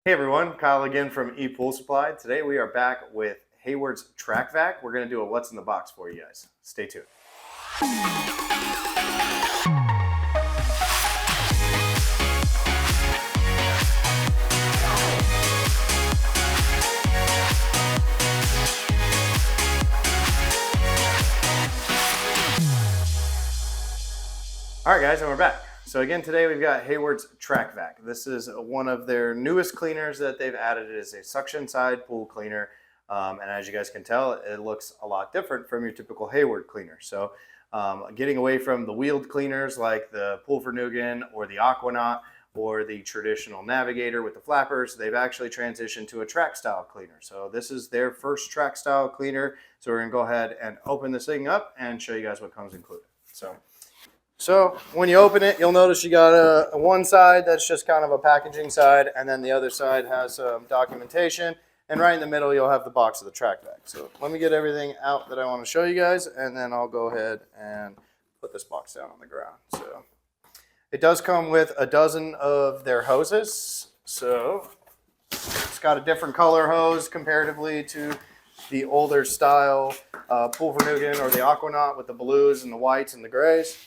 Hey everyone, Kyle again from ePoolSupply. Today we are back with Hayward's TracVac. We're going to do a what's in the box for you guys. Stay tuned. All right guys, and we're back. So again, today we've got Hayward's TracVac. This is one of their newest cleaners that they've added. It is a suction side pool cleaner. And as you guys can tell, it looks a lot different from your typical Hayward cleaner. So getting away from the wheeled cleaners like the Pool Vernugan or the Aquanaut or the traditional Navigator with the flappers, they've actually transitioned to a track style cleaner. So this is their first track style cleaner. So we're gonna go ahead and open this thing up and show you guys what comes included. So when you open it, you'll notice you got a one side that's just kind of a packaging side, and then the other side has some documentation, and right in the middle you'll have the box of the TracVac. So let me get everything out that I want to show you guys, and then I'll go ahead and put this box down on the ground. So it does come with a dozen of their hoses. So it's got a different color hose comparatively to the older style Pool Vernugan or the Aquanaut with the blues and the whites and the grays.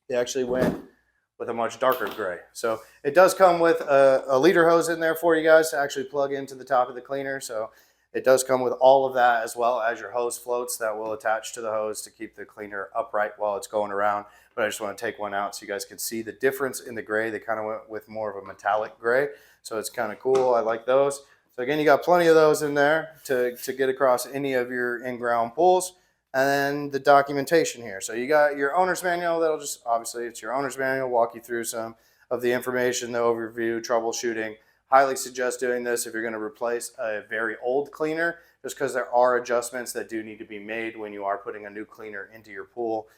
They actually went with a much darker gray. So it does come with a leader hose in there for you guys to actually plug into the top of the cleaner. So it does come with all of that, as well as your hose floats that will attach to the hose to keep the cleaner upright while it's going around. But I just want to take one out so you guys can see the difference in the gray. They kind of went with more of a metallic gray. So it's kind of cool. I like those. So again, you got plenty of those in there to get across any of your in-ground pools. And then the documentation here. So you got your owner's manual that'll just, obviously it's your owner's manual, walk you through some of the information, the overview, troubleshooting. Highly suggest doing this if you're going to replace a very old cleaner, just because there are adjustments that do need to be made when you are putting a new cleaner into your pool.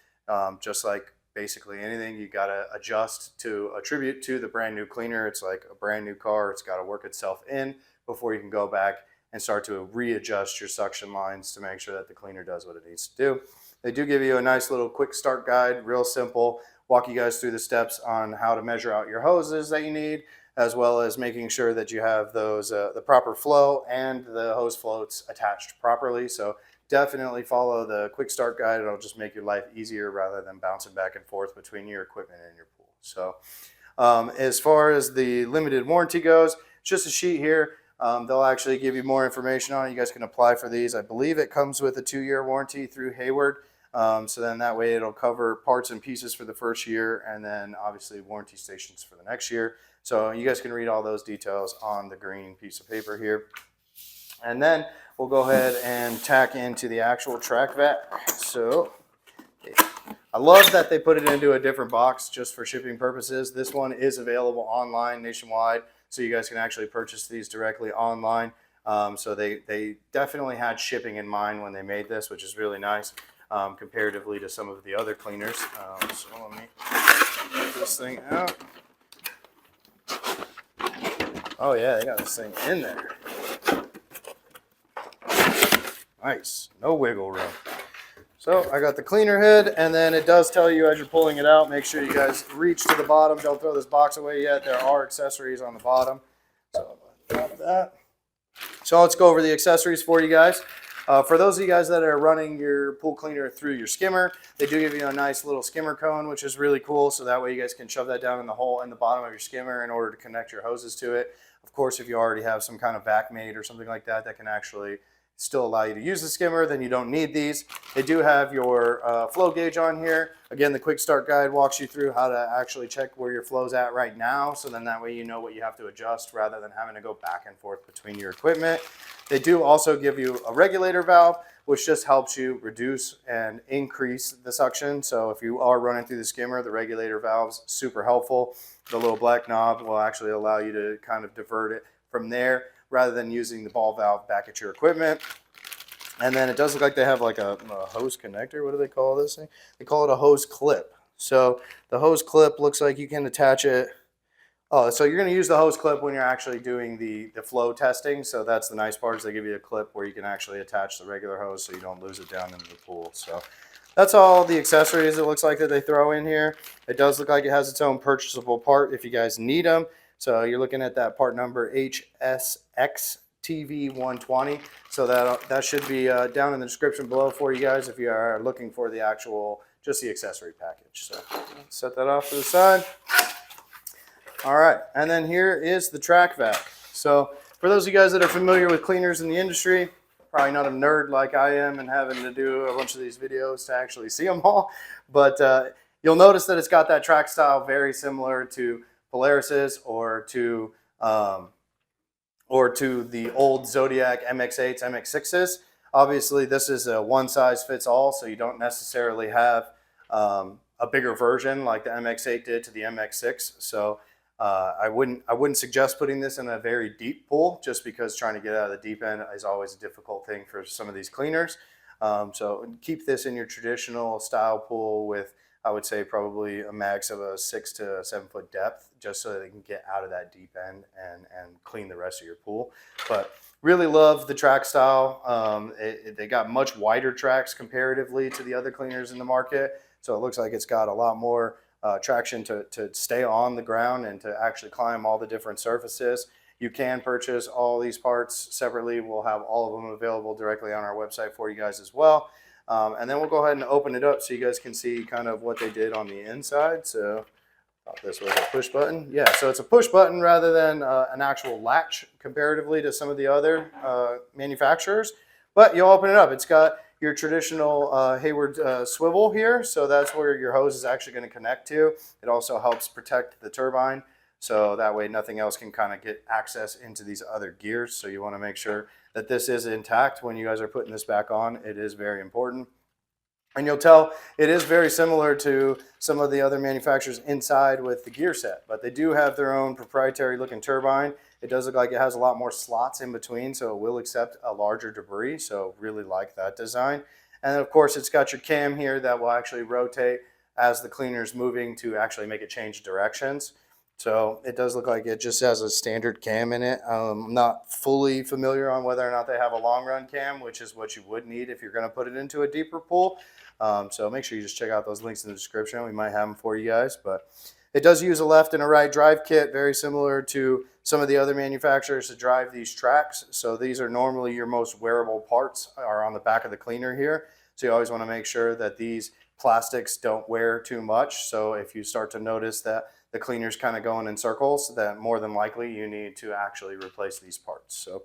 Just like basically anything, you got to adjust to attribute to the brand new cleaner. It's like a brand new car. It's got to work itself in before you can go back and start to readjust your suction lines to make sure that the cleaner does what it needs to do. They do give you a nice little quick start guide, real simple, walk you guys through the steps on how to measure out your hoses that you need, as well as making sure that you have those the proper flow and the hose floats attached properly. So definitely follow the quick start guide. It'll just make your life easier rather than bouncing back and forth between your equipment and your pool. So as far as the limited warranty goes, it's just a sheet here. They'll actually give you more information on it. You guys can apply for these. I believe it comes with a 2-year warranty through Hayward. So then that way it'll cover parts and pieces for the first year, and then obviously warranty stations for the next year. So you guys can read all those details on the green piece of paper here. And then we'll go ahead and tack into the actual TracVac. So I love that they put it into a different box just for shipping purposes. This one is available online nationwide, so you guys can actually purchase these directly online. So they definitely had shipping in mind when they made this, which is really nice comparatively to some of the other cleaners. So let me get this thing out. Oh yeah, they got this thing in there. Nice, no wiggle room. So I got the cleaner head, and then it does tell you as you're pulling it out, make sure you guys reach to the bottom. Don't throw this box away yet. There are accessories on the bottom. So grab that. So let's go over the accessories for you guys. For those of you guys that are running your pool cleaner through your skimmer, they do give you a nice little skimmer cone, which is really cool. So that way you guys can shove that down in the hole in the bottom of your skimmer in order to connect your hoses to it. Of course, if you already have some kind of vac mate or something like that, that can actually still allow you to use the skimmer, then you don't need these. They do have your flow gauge on here. Again, the quick start guide walks you through how to actually check where your flow's at right now, so then that way you know what you have to adjust rather than having to go back and forth between your equipment. They do also give you a regulator valve, which just helps you reduce and increase the suction. So if you are running through the skimmer, the regulator valve's super helpful. The little black knob will actually allow you to kind of divert it from there, rather than using the ball valve back at your equipment. And then it does look like they have like a hose connector. What do they call this thing? They call it a hose clip. So the hose clip looks like you can attach it. Oh, so you're going to use the hose clip when you're actually doing the flow testing. So that's the nice part, is they give you a clip where you can actually attach the regular hose so you don't lose it down into the pool. So that's all the accessories it looks like that they throw in here. It does look like it has its own purchasable part if you guys need them. So you're looking at that part number HSCTRACCU. So that should be down in the description below for you guys if you are looking for the actual, just the accessory package. So set that off to the side. All right, and then here is the TracVac. So for those of you guys that are familiar with cleaners in the industry, probably not a nerd like I am and having to do a bunch of these videos to actually see them all, but you'll notice that it's got that track style very similar to Polaris's or to the old Zodiac MX8s, MX6s. Obviously, this is a one size fits all, so you don't necessarily have a bigger version like the MX8 did to the MX6. So I wouldn't suggest putting this in a very deep pool, just because trying to get out of the deep end is always a difficult thing for some of these cleaners. So keep this in your traditional style pool with, I would say, probably a max of a 6 to 7 foot depth, just so they can get out of that deep end and clean the rest of your pool. But really love the track style. They got much wider tracks comparatively to the other cleaners in the market. So it looks like it's got a lot more traction to stay on the ground and to actually climb all the different surfaces. You can purchase all these parts separately. We'll have all of them available directly on our website for you guys as well. And then we'll go ahead and open it up so you guys can see kind of what they did on the inside. So thought this was a push button. Yeah, so it's a push button rather than an actual latch comparatively to some of the other manufacturers. But you'll open it up. It's got your traditional Hayward swivel here. So that's where your hose is actually going to connect to. It also helps protect the turbine. So that way nothing else can kind of get access into these other gears. So you want to make sure that this is intact when you guys are putting this back on. It is very important. And you'll tell it is very similar to some of the other manufacturers inside with the gear set, but they do have their own proprietary looking turbine. It does look like it has a lot more slots in between, so it will accept a larger debris. So really like that design. And then of course it's got your cam here that will actually rotate as the cleaner is moving to actually make it change directions. So it does look like it just has a standard cam in it. I'm not fully familiar on whether or not they have a long run cam, which is what you would need if you're going to put it into a deeper pool. So make sure you just check out those links in the description. We might have them for you guys, but it does use a left and a right drive kit, very similar to some of the other manufacturers to drive these tracks. So these are normally your most wearable parts are on the back of the cleaner here. So you always want to make sure that these plastics don't wear too much. So if you start to notice that the cleaner's kind of going in circles, that more than likely you need to actually replace these parts. So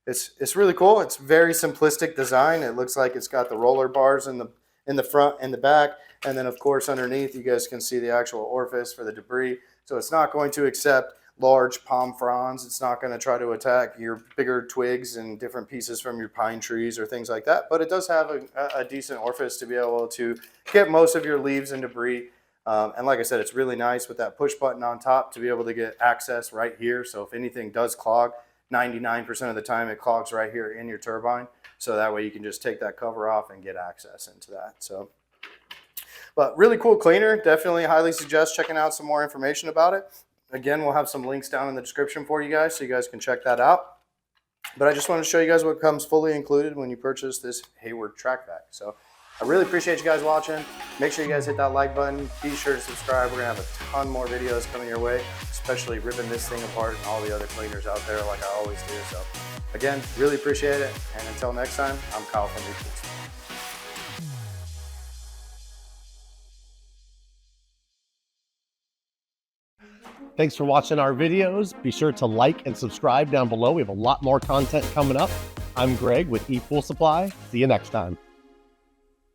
it's really cool. It's very simplistic design. It looks like it's got the roller bars in the front and the back, and then of course underneath you guys can see the actual orifice for the debris. So it's not going to accept large palm fronds. It's not going to try to attack your bigger twigs and different pieces from your pine trees or things like that, but it does have a decent orifice to be able to get most of your leaves and debris. And like I said, it's really nice with that push button on top to be able to get access right here. So if anything does clog, 99% of the time it clogs right here in your turbine. So that way you can just take that cover off and get access into that. So, but really cool cleaner. Definitely highly suggest checking out some more information about it. Again, we'll have some links down in the description for you guys so you guys can check that out. But I just want to show you guys what comes fully included when you purchase this Hayward TracVac. So I really appreciate you guys watching. Make sure you guys hit that like button. Be sure to subscribe. We're going to have a ton more videos coming your way, especially ripping this thing apart and all the other cleaners out there like I always do. So again, really appreciate it. And until next time, I'm Kyle from ePoolSupply. Thanks for watching our videos. Be sure to like and subscribe down below. We have a lot more content coming up. I'm Greg with ePoolSupply. See you next time.